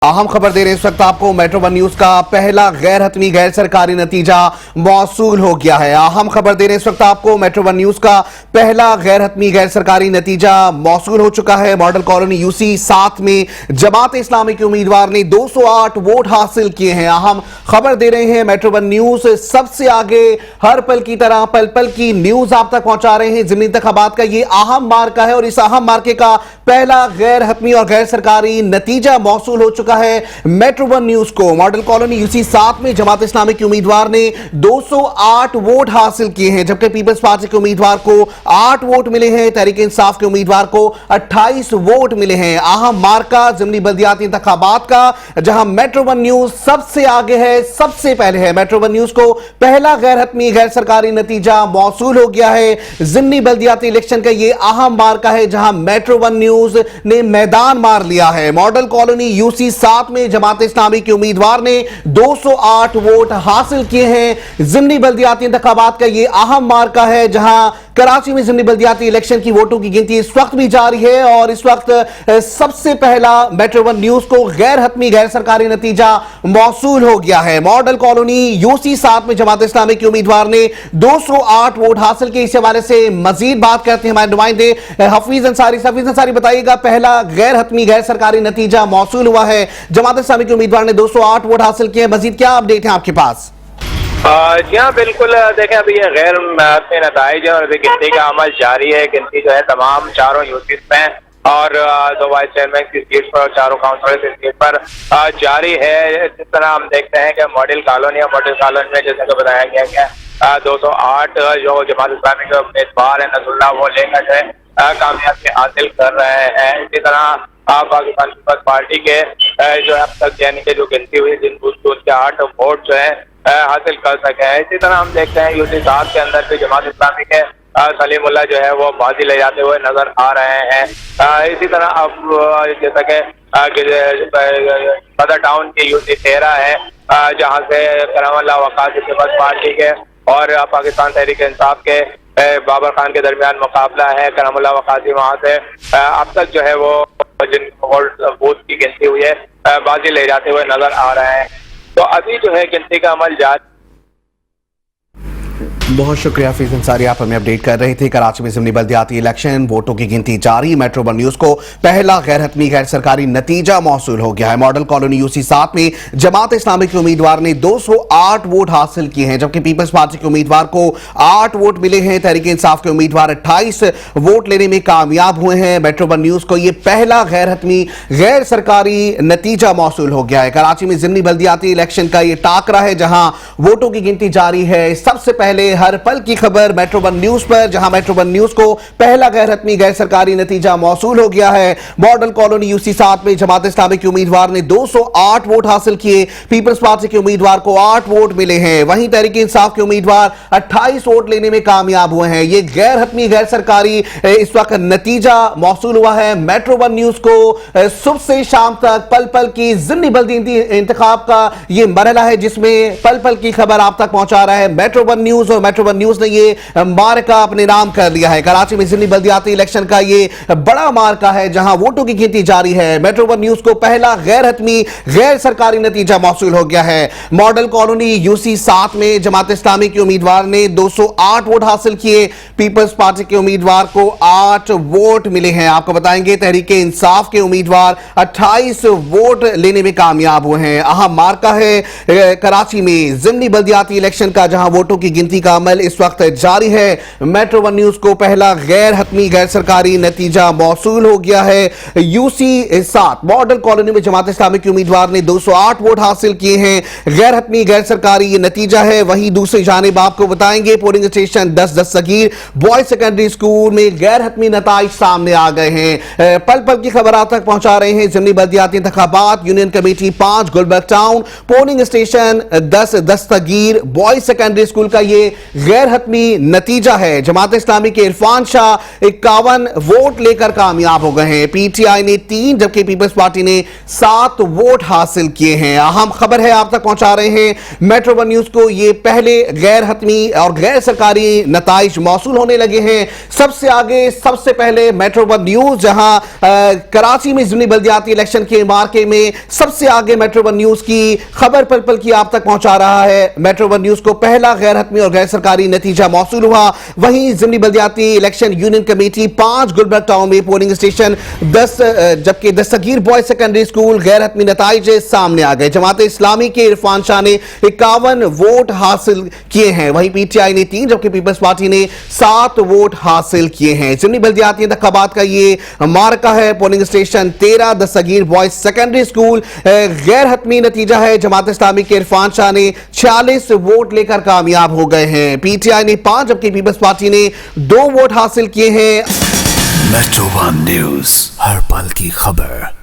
अहम खबर दे रहे हैं इस वक्त आपको। मेट्रो वन न्यूज का पहला गैर हतमी गैर सरकारी नतीजा मौसूल हो गया है। अहम खबर दे रहे हैं इस वक्त आपको। मेट्रो वन न्यूज का पहला गैर हतमी गैर सरकारी नतीजा मौसूल हो चुका है। मॉडल कॉलोनी यूसी 7 में जमात इस्लामी के उम्मीदवार ने 208 वोट हासिल किए हैं। अहम खबर दे रहे हैं मेट्रो वन न्यूज सबसे आगे, हर पल की तरह पल पल की न्यूज आप तक पहुंचा रहे हैं। जिमनी इंतखाबात का ये अहम मार्का है और इस अहम मार्के का पहला गैर हतमी और गैर सरकारी नतीजा मौसूल हो चुका है मेट्रो वन न्यूज को। मॉडल कॉलोनी यूसी 7 में जमात इस्लामी के उम्मीदवार ने 208 वोट हासिल किए हैं, जबकि पीपल्स पार्टी के उम्मीदवार को 8 वोट मिले हैं। तहरीक इंसाफ के उम्मीदवार को 28 वोट मिले हैं। अहम मार्का जिमनी बल्दियाती इंतखाबात का, जहां मेट्रो वन न्यूज सबसे आगे है, सबसे पहले है। मेट्रो वन न्यूज को पहला गैर हतमी गैर सरकारी नतीजा मौसूल हो गया है। जिमनी बल्दियाती इलेक्शन का यह अहम मार्का है जहां मेट्रो वन न्यूज ने मैदान मार लिया है। मॉडल कॉलोनी यूसी 7 में जमात इस्लामी के उम्मीदवार ने 208 वोट हासिल किए हैं। जिमनी बल्दियाती इंतखाबात का यह अहम मार्का है जहां कराची में जिमनी बल्दियाती इलेक्शन की वोटों की गिनती इस वक्त भी जारी है और इस वक्त सबसे पहला मेट्रो वन न्यूज को गैर हतमी गैर सरकारी नतीजा मौसूल हो गया है। मॉडल कॉलोनी यूसी 7 में जमात इस्लामी के उम्मीदवार ने 208 वोट हासिल किए। इस हवाले से मजीद बात करते हैं हमारे नुमाइंदे हफीज अंसारी। हफीज अंसारी, बताइएगा, पहला गैर हतमी गैर सरकारी नतीजा मौसूल हुआ है, जमात इस्लामी के उम्मीदवार ने 208 वोट हासिल किए। मजीद क्या अपडेट है आपके पास? जी हाँ, बिल्कुल। देखें, अभी ये गैर नताइज है और अभी गिनती का अमल जारी है। गिनती जो है तमाम चारों यूसीज में और 2 वाइस चेयरमैन की सीट पर और 4 काउंसलर की सीट पर जारी है। जिस तरह हम देखते हैं कि मॉडल कॉलोनी में जैसे कि बताया गया कि 208 जो जमात इस्लामी के उम्मीदवार है नसरुल्लाह, वो लेकर जो है कामयाबी हासिल कर रहे हैं। इसी तरह पाकिस्तान पीपल्स पार्टी के जो है अब तक यानी कि जो गिनती हुई जिन बूथ के 8 वोट जो है हासिल कर सके हैं। इसी तरह हम देखते हैं यूसी 7 के अंदर भी जमात इस्लामी के सलीमुल्लाह जो है वो बाजी ले जाते हुए नजर आ रहे हैं। इसी तरह अब जैसा कि सदर टाउन की यूसी 13 है जहाँ से करमुल्लाह वकासी पीपल्स पार्टी के और पाकिस्तान तहरीक इंसाफ के बाबर खान के दरमियान मुकाबला है। करमुल्लाह वकासी वहाँ से अब तक जो है वो जिन बूथ की गिनती हुई है बाजी ले जाते हुए नजर आ रहे हैं। तो अभी जो है गिनती का अमल जारी। बहुत शुक्रिया हफीज अंसारी, आप हमें अपडेट कर रहे थे। कराची में जिमनी बल्दियाती इलेक्शन वोटों की गिनती जारी। मेट्रो वन न्यूज को पहला गैर हतमी गैर सरकारी नतीजा मौसूल हो गया है। मॉडल कॉलोनी यूसी 7 में जमात इस्लामी के उम्मीदवार ने 208 वोट हासिल किए हैं, जबकि पीपल्स पार्टी के उम्मीदवार को 8 वोट मिले हैं। तहरीक इंसाफ के उम्मीदवार 28 वोट लेने में कामयाब हुए हैं। मेट्रो वन न्यूज को यह पहला गैर हतमी गैर सरकारी नतीजा मौसूल हो गया है। कराची में जिमनी बल्दियाती इलेक्शन का यह टाकरा है जहां वोटों की गिनती जारी है। सबसे पहले हर पल की खबर मेट्रो वन न्यूज पर, जहां मेट्रो वन न्यूज को पहला गैर हतमी गैर सरकारी नतीजा मौसूल हो गया है। मॉडल कॉलोनी यूसी 7 में जमात इस्लामी के उम्मीदवार ने 208 वोट हासिल किए। पीपल्स पार्टी के उम्मीदवार को 8 वोट मिले हैं। वहीं तहरीक इंसाफ के उम्मीदवार 28 वोट लेने में कामयाब हुए हैं। यह गैर हतमी गैर सरकारी इस वक्त नतीजा मौसूल हुआ है। मेट्रो वन न्यूज को सुबह से शाम तक पल पल की जिमनी बल्दियाती इंतखाब का यह मरहला है जिसमें पल पल की खबर आप तक पहुंचा रहा है मेट्रो वन न्यूज, और मेट्रो वन न्यूज ने ये मार्का अपने नाम कर लिया है। कराची में जिमनी बल्दियाती इलेक्शन का ये बड़ा मार्का है जहां वोटों की गिनती जारी है। मेट्रो वन न्यूज को पहला गैर हतमी गैर सरकारी नतीजा मौसूल हो गया है। मॉडल कॉलोनी यूसी 7 में जमात इस्लामी के उम्मीदवार ने 208 वोट हासिल किए। पीपल्स पार्टी के उम्मीदवार को 8 वोट मिले हैं। आपको बताएंगे तहरीक इंसाफ के उम्मीदवार 28 वोट लेने में कामयाब हुए हैं। अहम मार्का है कराची में जिमनी बल्दियाती इलेक्शन का जहां वोटों की गिनती का अमल इस वक्त जारी है। मेट्रो वन न्यूज को पहला गैर हतमी गैर सरकारी नतीजा मौसूल हो गया है। यूसी 7 मॉडल कॉलोनी में जमात इस्लामी के उम्मीदवार ने 208 वोट हासिल किए हैं। गैर हतमी गैर सरकारी ये नतीजा है। वहीं दूसरी जानिब आपको बताएंगे polling station 10 Dastgir boys secondary school में गैर हतमी नताइज सामने आ गए हैं। पल पल की खबर आप तक पहुंचा रहे हैं जिमनी बल्दियाती इंतखाबात union committee 5 Gulberg town polling station 10 Dastgir boys secondary school का ये गैर हतमी नतीजा है। जमात इस्लामी के इरफान शाह 51 वोट लेकर कामयाब हो गए हैं। पीटीआई ने 3 जबकि पीपल्स पार्टी ने 7 वोट हासिल किए हैं। अहम खबर है, आप तक पहुंचा रहे हैं मेट्रो वन न्यूज को। ये पहले गैर हतमी और गैर सरकारी नताइज मौसूल होने लगे हैं। सबसे आगे सबसे पहले मेट्रो वन न्यूज, जहां कराची में ज़िमनी बल्दियाती इलेक्शन के मार्के में सबसे आगे मेट्रो वन न्यूज की खबर पल पल की आप तक पहुंचा रहा है। मेट्रो वन न्यूज को पहला गैर हतमी और गैर सरकारी नतीजा मौसूल हुआ। वहीं ज़िमनी बल्दियाती election union committee 5 Gulberg town में पोलिंग स्टेशन 10 जबकि दस्तगीर बॉयज सेकेंडरी स्कूल गैर हतमी नताइज सामने आ गए। जमात इस्लामी के इरफान शाह ने 51 वोट हासिल किए हैं। वहीं पीटीआई ने 3 जबकि पीपल्स पार्टी ने 7 वोट हासिल किए हैं। ज़िमनी बल्दियाती इंतखाबात का ये मार्का है। पोलिंग स्टेशन 13 दस्तगीर बॉयज सेकेंडरी स्कूल गैर हतमी नतीजा है। जमात इस्लामी के इरफान शाह ने 46 वोट लेकर कामयाब हो गए हैं। पीटीआई ने 5 जबकि पीपल्स पार्टी ने 2 वोट हासिल किए हैं। मेट्रो वन न्यूज, हर पल की खबर।